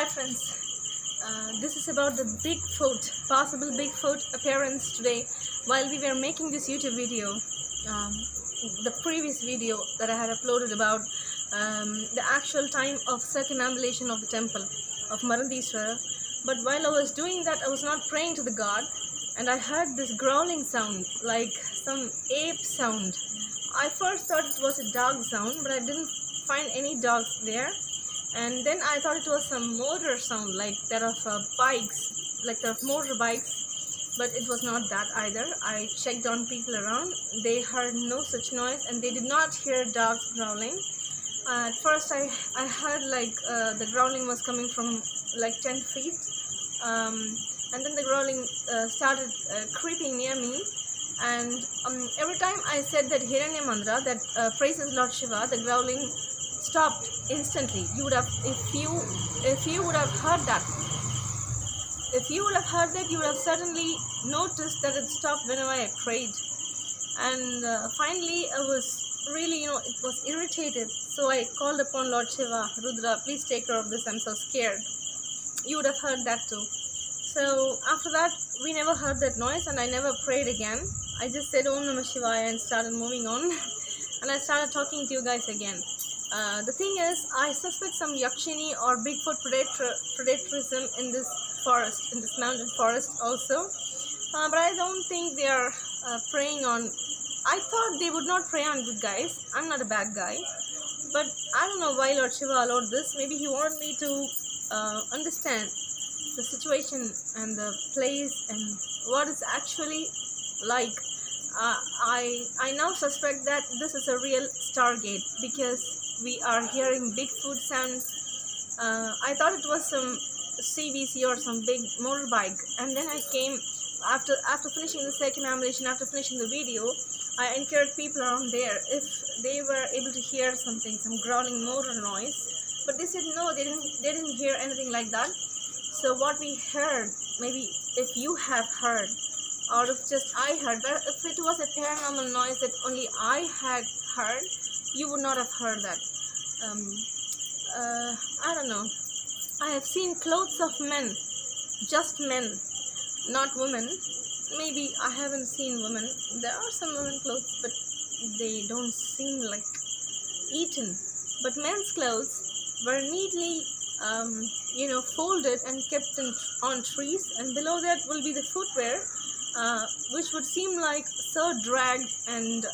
Hi friends, this is about the Bigfoot, possible Bigfoot appearance today. While we were making this YouTube video, the previous video that I had uploaded about the actual time of circumambulation of the temple of Maruntheeswarar. But while I was doing that, I was not praying to the god, and I heard this growling sound, like some ape sound. I first thought it was a dog sound, but I didn't find any dogs there. And then I thought it was some motor sound, like that of bikes, like the motorbikes, but it was not that either. I checked on people around, they heard no such noise, and they did not hear dogs growling. At first I heard like the growling was coming from like 10 feet, and then the growling started creeping near me. And every time I said that Hiranya mantra, that praises Lord Shiva, the growling stopped instantly. You would have, if you would have heard that, you would have certainly noticed that it stopped whenever I prayed. And finally, I was really, it was irritated. So I called upon Lord Shiva, Rudra, please take care of this. I'm so scared. You would have heard that too. So after that, we never heard that noise, and I never prayed again. I just said Om Namah Shivaya and started moving on, and I started talking to you guys again. The thing is, I suspect some Yakshini or Bigfoot predatorism in this forest, in this mountain forest also. But I don't think they are preying on. I thought they would not prey on good guys. I'm not a bad guy. But I don't know why Lord Shiva allowed this. Maybe he wanted me to understand the situation and the place and what it's actually like. I now suspect that this is a real Stargate, because we are hearing Bigfoot sounds. I thought it was some CBC or some big motorbike, and then I came after finishing the circumambulation, after finishing the video, I encouraged people around there if they were able to hear something, some growling motor noise, but they said no, they didn't hear anything like that. So what we heard, maybe if you have heard, or if just I heard, but if it was a paranormal noise that only I had heard, you would not have heard that. I don't know. I have seen clothes of men, just men, not women. Maybe I haven't seen women. There are some women clothes, but they don't seem like eaten. But men's clothes were neatly folded and kept on trees, and below that will be the footwear, which would seem like so dragged, and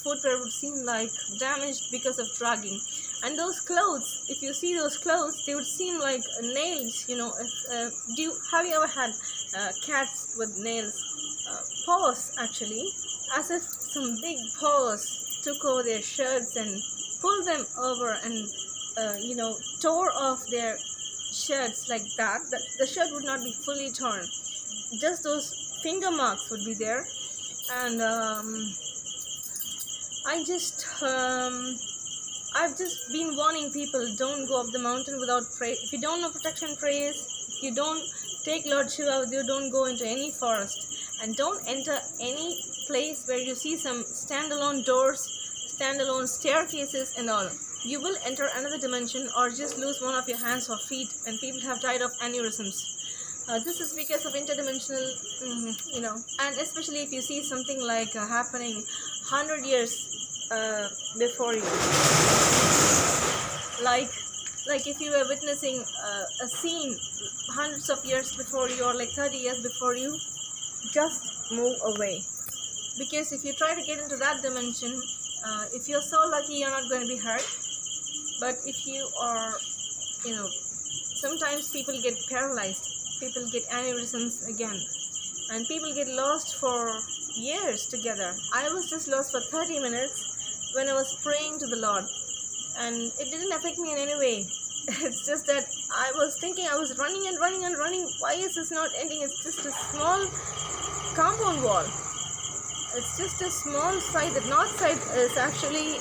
footwear would seem like damaged because of dragging. And those clothes, if you see those clothes, they would seem like nails. Have you ever had cats with nails? Paws, actually, as if some big paws took over their shirts and pulled them over and tore off their shirts like that. The shirt would not be fully torn, just those finger marks would be there. And I've just been warning people, don't go up the mountain without prayer. If you don't know protection prayers, if you don't take Lord Shiva with you, don't go into any forest, and don't enter any place where you see some standalone doors, standalone staircases and all. You will enter another dimension or just lose one of your hands or feet, and people have died of aneurysms. This is because of interdimensional, and especially if you see something like happening 100 years before you. Like if you were witnessing a scene hundreds of years before you, or like 30 years before you, just move away. Because if you try to get into that dimension, if you're so lucky, you're not going to be hurt. But if you are, sometimes people get paralyzed, people get aneurysms again, and people get lost for years together. I was just lost for 30 minutes when I was praying to the Lord, and it didn't affect me in any way. It's just that I was thinking, I was running and running and running. Why is this not ending? It's just a small compound wall. It's just a small side. The north side is actually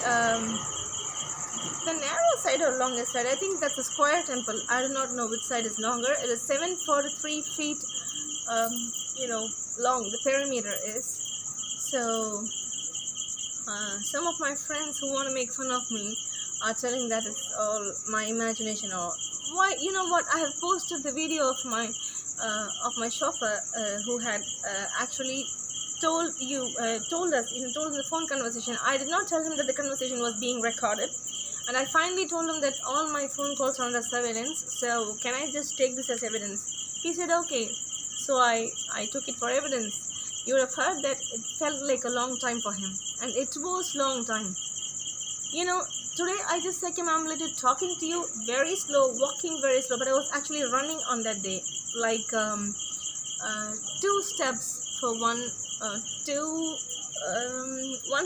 the narrow side or longest side. I think that's a square temple. I do not know which side is longer. It is 743 feet long, the perimeter is. So some of my friends who want to make fun of me are telling that it's all my imagination, or why, you know what, I have posted the video of my chauffeur who had actually told us, told in the phone conversation. I did not tell him that the conversation was being recorded, and I finally told him that all my phone calls are as evidence, so can I just take this as evidence? He said okay, so I took it for evidence. You would have heard that it felt like a long time for him, and it was long time. Today I just circumambulated talking to you very slow, walking very slow, but I was actually running on that day, like 2 steps for 1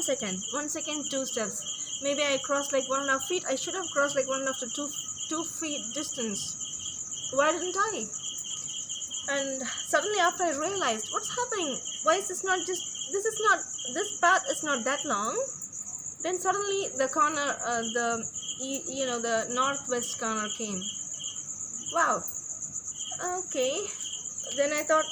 second, 1 second, 2 steps. Maybe I crossed like 1.5 feet. I should have crossed like 1.5 to 2 feet distance. Why didn't I? And suddenly after I realized, what's happening? Why is this path is not that long? Then suddenly the corner, the northwest corner came. Wow. Okay. Then I thought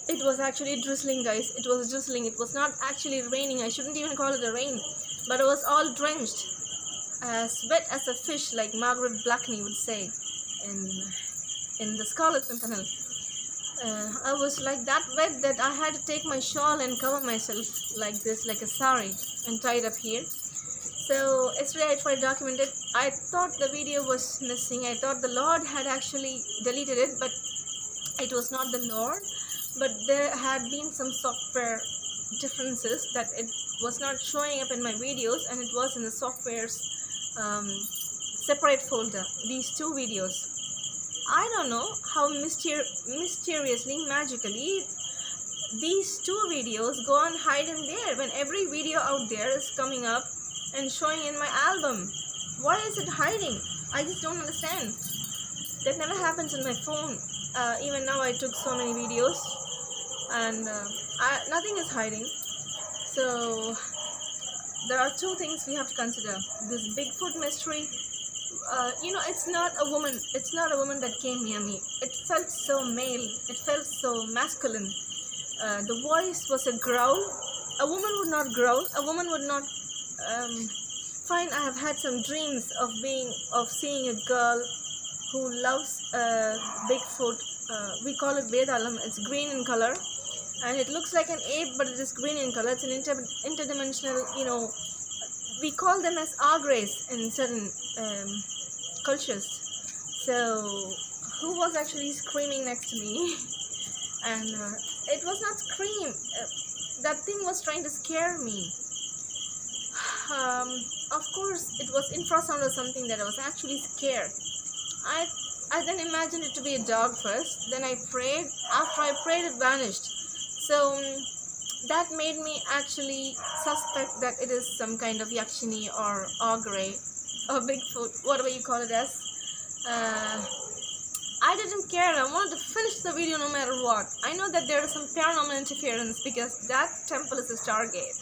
it was actually drizzling, guys. It was drizzling. It was not actually raining. I shouldn't even call it a rain. But it was all drenched, as wet as a fish, like Margaret Blackney would say in the Scarlet Pimpernel. I was like that wet that I had to take my shawl and cover myself like this, like a sari, and tie it up here. So yesterday I tried to document it. I thought the video was missing. I thought the Lord had actually deleted it, but it was not the Lord. But there had been some software differences that it was not showing up in my videos, and it was in the software's separate folder, these 2 videos. I don't know how mysteriously, magically, these 2 videos go and hide in there when every video out there is coming up and showing in my album. Why is it hiding? I just don't understand. That never happens in my phone. Even now I took so many videos, and nothing is hiding. So there are 2 things we have to consider. This Bigfoot mystery. It's not a woman. It's not a woman that came near me. It felt so male. It felt so masculine. The voice was a growl. A woman would not growl. A woman would not. Fine. I have had some dreams of seeing a girl who loves Bigfoot. We call it Vedalam. It's green in color, and it looks like an ape, but it is green in color. It's an interdimensional. We call them as agres in certain cultures. So who was actually screaming next to me? And it was not scream. That thing was trying to scare me. Of course, it was infrasound or something that I was actually scared. I then imagined it to be a dog first. Then I prayed. After I prayed, it vanished. So that made me actually suspect that it is some kind of Yakshini or Ogre or Bigfoot, whatever you call it as. I didn't care. I wanted to finish the video no matter what. I know that there is some paranormal interference because that temple is a stargate,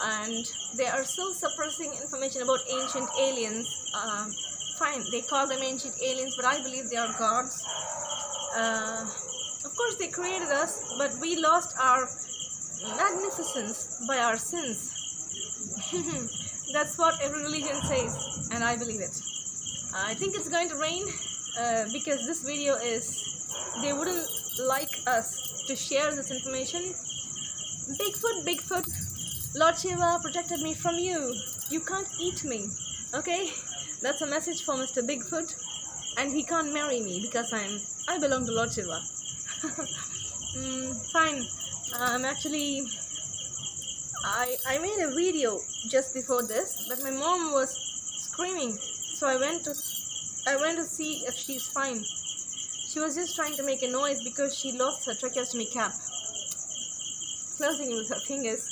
and they are still suppressing information about ancient aliens. Fine, they call them ancient aliens, but I believe they are gods. Of course, they created us, but we lost our magnificence by our sins. That's what every religion says, and I believe it. I think it's going to rain because this video they wouldn't like us to share this information. Bigfoot, Lord Shiva protected me from you. You can't eat me, okay? That's a message for Mr. Bigfoot, and he can't marry me because I belong to Lord Shiva. Fine. I made a video just before this, but my mom was screaming, so I went to see if she's fine. She was just trying to make a noise because she lost her tracheostomy cap, closing it with her fingers.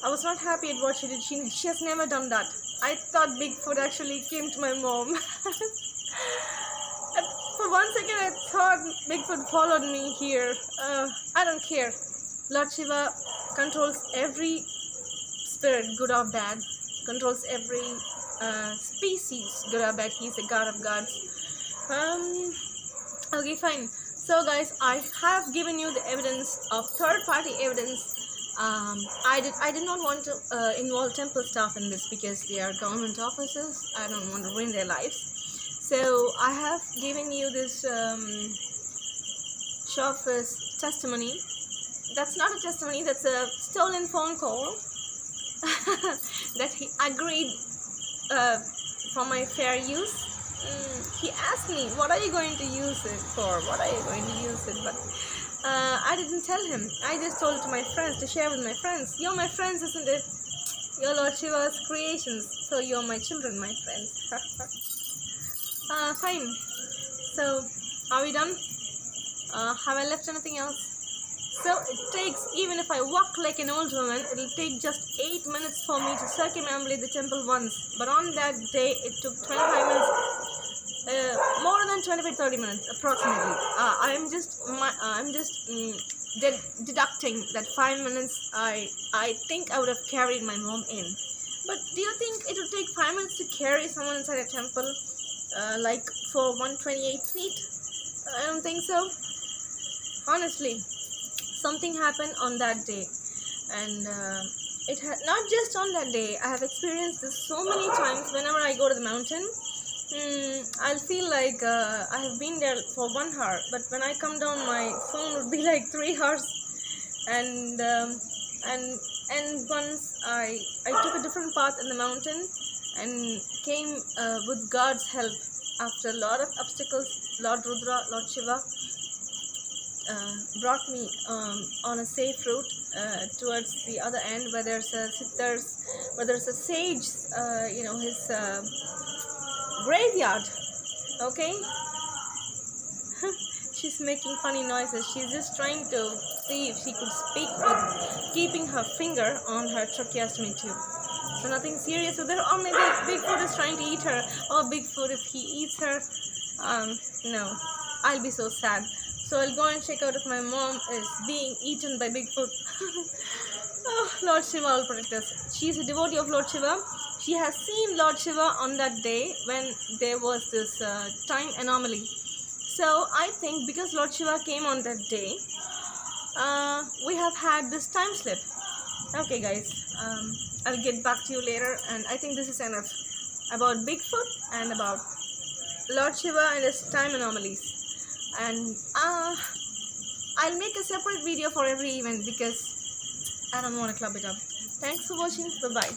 I was not happy at what she did. She has never done that. I thought Bigfoot actually came to my mom. For 1 second I thought Bigfoot followed me here. I don't care. Lord Shiva controls every spirit, good or bad. Controls every species, good or bad. He's a god of gods. Okay, fine. So guys, I have given you the evidence of third-party evidence. I did not want to involve temple staff in this because they are government officers. I don't want to ruin their lives. So I have given you this chauffeur's testimony. That's not a testimony, that's a stolen phone call that he agreed for my fair use. He asked me, what are you going to use it for? What are you going to use it? But I didn't tell him. I just told it to my friends, to share with my friends. You're my friends, isn't it? You're Lord Shiva's creations, so you're my children, my friends. Fine. So, are we done? Have I left anything else? So it takes, even if I walk like an old woman, it'll take just 8 minutes for me to circumambulate the temple once. But on that day, it took 25 minutes, more than 25-30 minutes approximately. I'm just deducting that 5 minutes. I think I would have carried my mom in. But do you think it would take 5 minutes to carry someone inside a temple, like for 128 feet? I don't think so. Honestly. Something happened on that day, and it had not just on that day. I have experienced this so many times. Whenever I go to the mountain, I'll feel like I have been there for 1 hour, but when I come down, my phone would be like 3 hours. And once I took a different path in the mountain and came with God's help after a lot of obstacles. Lord Rudra, Lord Shiva brought me on a safe route towards the other end, where there's a sage, his graveyard. Okay. She's making funny noises. She's just trying to see if she could speak with keeping her finger on her tracheostomy tube. So nothing serious with her. Or maybe Bigfoot is trying to eat her. Or Bigfoot, if he eats her, no, I'll be so sad. So I'll go and check out if my mom is being eaten by Bigfoot. Oh, Lord Shiva will protect us. She's a devotee of Lord Shiva. She has seen Lord Shiva on that day when there was this time anomaly. So I think because Lord Shiva came on that day, we have had this time slip. Okay guys, I'll get back to you later, and I think this is enough about Bigfoot and about Lord Shiva and his time anomalies. And I'll make a separate video for every event because I don't want to club it up. Thanks for watching. Bye bye.